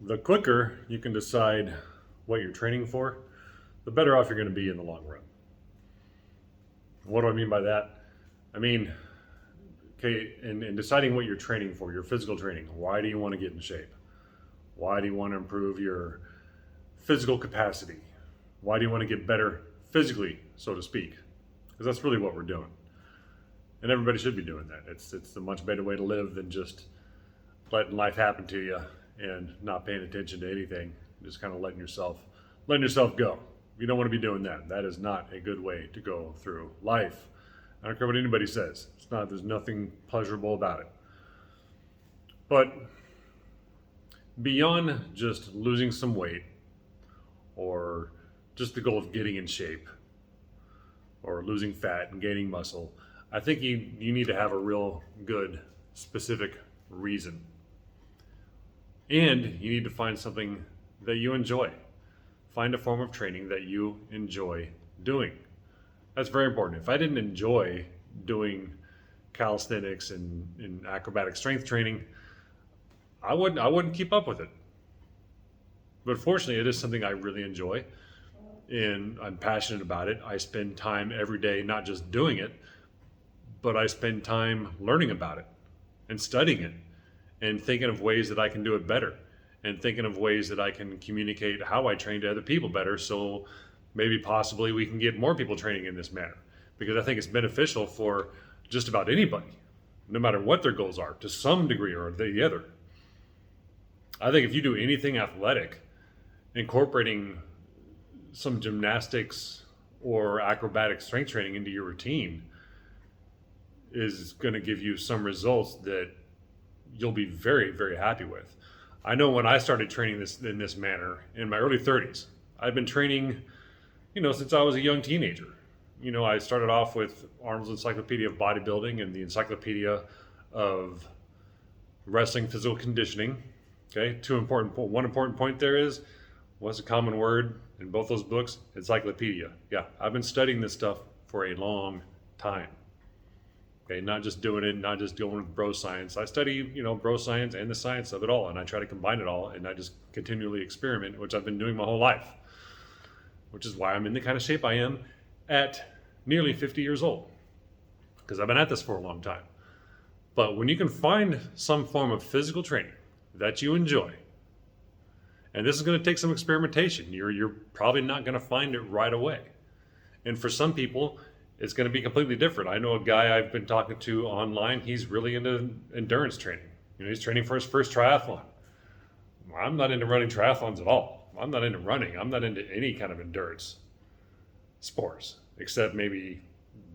The quicker you can decide what you're training for, the better off you're going to be in the long run. What do I mean by that? I mean, okay, in deciding what you're training for, your physical training, why do you want to get in shape? Why do you want to improve your physical capacity? Why do you want to get better physically, so to speak? Because that's really what we're doing. And everybody should be doing that. It's a much better way to live than just letting life happen to you and not paying attention to anything, just kind of letting yourself go. You don't want to be doing that. That is not a good way to go through life. I don't care what anybody says. It's not. There's nothing pleasurable about it. But beyond just losing some weight or just the goal of getting in shape or losing fat and gaining muscle, I think you need to have a real good specific reason. And you need to find something that you enjoy. Find a form of training that you enjoy doing. That's very important. If I didn't enjoy doing calisthenics and acrobatic strength training, I wouldn't keep up with it. But fortunately, it is something I really enjoy and I'm passionate about it. I spend time every day not just doing it, but I spend time learning about it and studying it and thinking of ways that I can do it better and thinking of ways that I can communicate how I train to other people better, so maybe possibly we can get more people training in this manner, because I think it's beneficial for just about anybody, no matter what their goals are, to some degree or the other. I think if you do anything athletic, incorporating some gymnastics or acrobatic strength training into your routine is going to give you some results that you'll be very, very happy with. I know when I started training this in this manner in my early 30s, I've been training, since I was a young teenager. I started off with Arnold's Encyclopedia of Bodybuilding and the Encyclopedia of Wrestling Physical Conditioning. Okay, one important point there is, what's a common word in both those books? Encyclopedia. Yeah, I've been studying this stuff for a long time. Okay, not just doing it, not just dealing with bro science. I study, bro science and the science of it all, and I try to combine it all, and I just continually experiment, which I've been doing my whole life, which is why I'm in the kind of shape I am at nearly 50 years old, because I've been at this for a long time. But when you can find some form of physical training that you enjoy, and this is going to take some experimentation, you're probably not going to find it right away. And for some people, it's going to be completely different. I know a guy I've been talking to online, he's really into endurance training. He's training for his first triathlon. I'm not into running triathlons at all. I'm not into running. I'm not into any kind of endurance sports, except maybe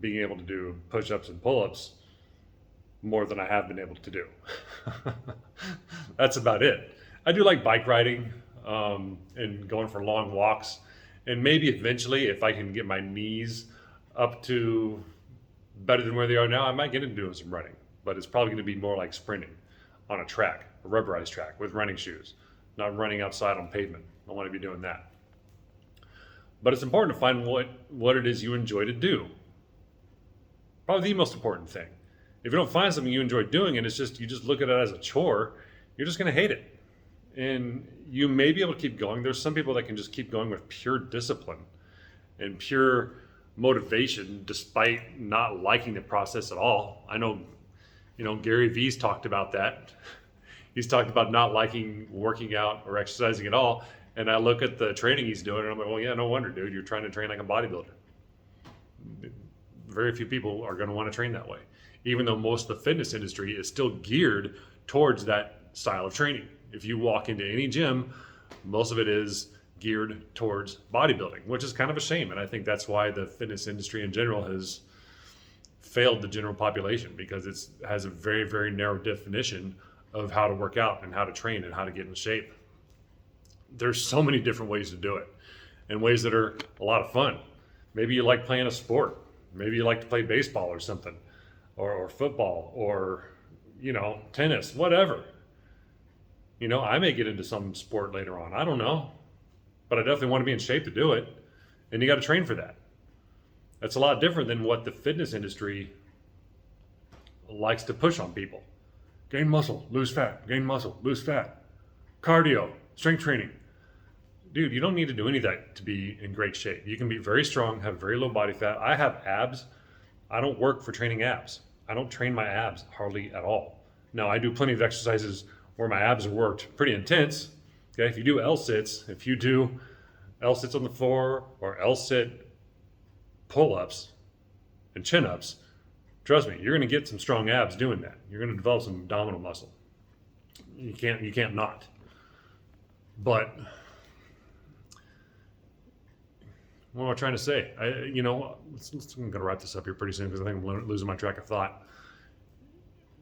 being able to do push-ups and pull-ups more than I have been able to do. That's about it. I do like bike riding and going for long walks. And maybe eventually, if I can get my knees up to better than where they are now, I might get into doing some running. But it's probably going to be more like sprinting on a track, a rubberized track with running shoes, not running outside on pavement. I don't want to be doing that. But it's important to find what it is you enjoy to do. Probably the most important thing. If you don't find something you enjoy doing and you just look at it as a chore, you're just going to hate it. And you may be able to keep going. There's some people that can just keep going with pure discipline and pure motivation despite not liking the process at all. I know, Gary Vee's talked about that. He's talked about not liking working out or exercising at all. And I look at the training he's doing and I'm like, well, yeah, no wonder, dude. You're trying to train like a bodybuilder. Very few people are going to want to train that way, even though most of the fitness industry is still geared towards that style of training. If you walk into any gym, most of it is geared towards bodybuilding, which is kind of a shame. And I think that's why the fitness industry in general has failed the general population, because it has a very, very narrow definition of how to work out and how to train and how to get in shape. There's so many different ways to do it, and ways that are a lot of fun. Maybe you like playing a sport. Maybe you like to play baseball or something, or football, or, tennis, whatever. I may get into some sport later on. I don't know. But I definitely want to be in shape to do it. And you got to train for that. That's a lot different than what the fitness industry likes to push on people. Gain muscle, lose fat, gain muscle, lose fat. Cardio, strength training. Dude, you don't need to do any of that to be in great shape. You can be very strong, have very low body fat. I have abs. I don't work for training abs. I don't train my abs hardly at all. Now, I do plenty of exercises where my abs are worked pretty intense. Okay, if you do L-sits, if you do L-sits on the floor or L-sit pull-ups and chin-ups, trust me, you're going to get some strong abs doing that. You're going to develop some abdominal muscle. You can't not. But what am I trying to say? I'm going to wrap this up here pretty soon because I think I'm losing my track of thought.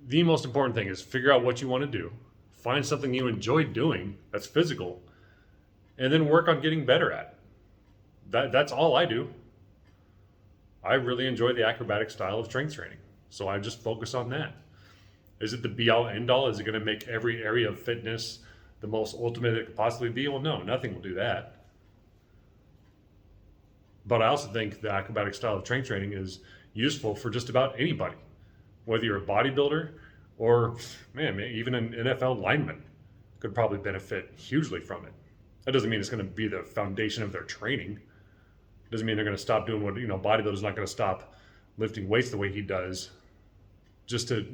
The most important thing is figure out what you want to do. Find something you enjoy doing that's physical, and then work on getting better at it. That's all I do. I really enjoy the acrobatic style of strength training, so I just focus on that. Is it the be-all, end-all? Is it going to make every area of fitness the most ultimate it could possibly be? Well, no, nothing will do that. But I also think the acrobatic style of strength training is useful for just about anybody, whether you're a bodybuilder or, man, even an NFL lineman could probably benefit hugely from it. That doesn't mean it's going to be the foundation of their training. It doesn't mean they're going to stop doing what, bodybuilder's not going to stop lifting weights the way he does just to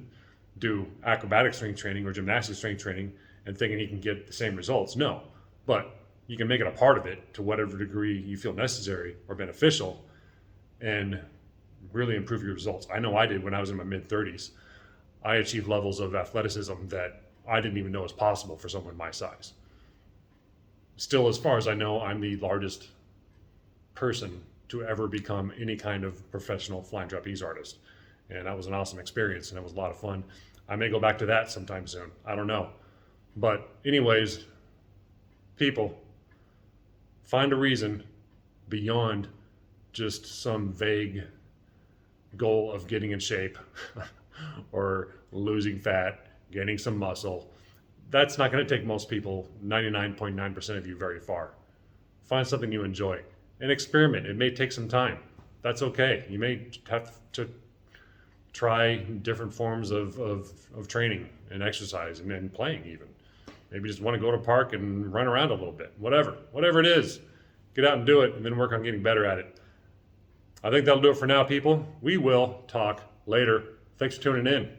do acrobatic strength training or gymnastic strength training and thinking he can get the same results. No, but you can make it a part of it to whatever degree you feel necessary or beneficial and really improve your results. I know I did when I was in my mid-30s. I achieved levels of athleticism that I didn't even know was possible for someone my size. Still, as far as I know, I'm the largest person to ever become any kind of professional flying trapeze artist. And that was an awesome experience, and it was a lot of fun. I may go back to that sometime soon. I don't know. But anyways, people, find a reason beyond just some vague goal of getting in shape or losing fat, gaining some muscle. That's not going to take most people, 99.9% of you, very far. Find something you enjoy and experiment. It may take some time. That's okay. You may have to try different forms of training and exercise and playing even. Maybe just want to go to a park and run around a little bit. Whatever it is, get out and do it and then work on getting better at it. I think that'll do it for now, people. We will talk later. Thanks for tuning in.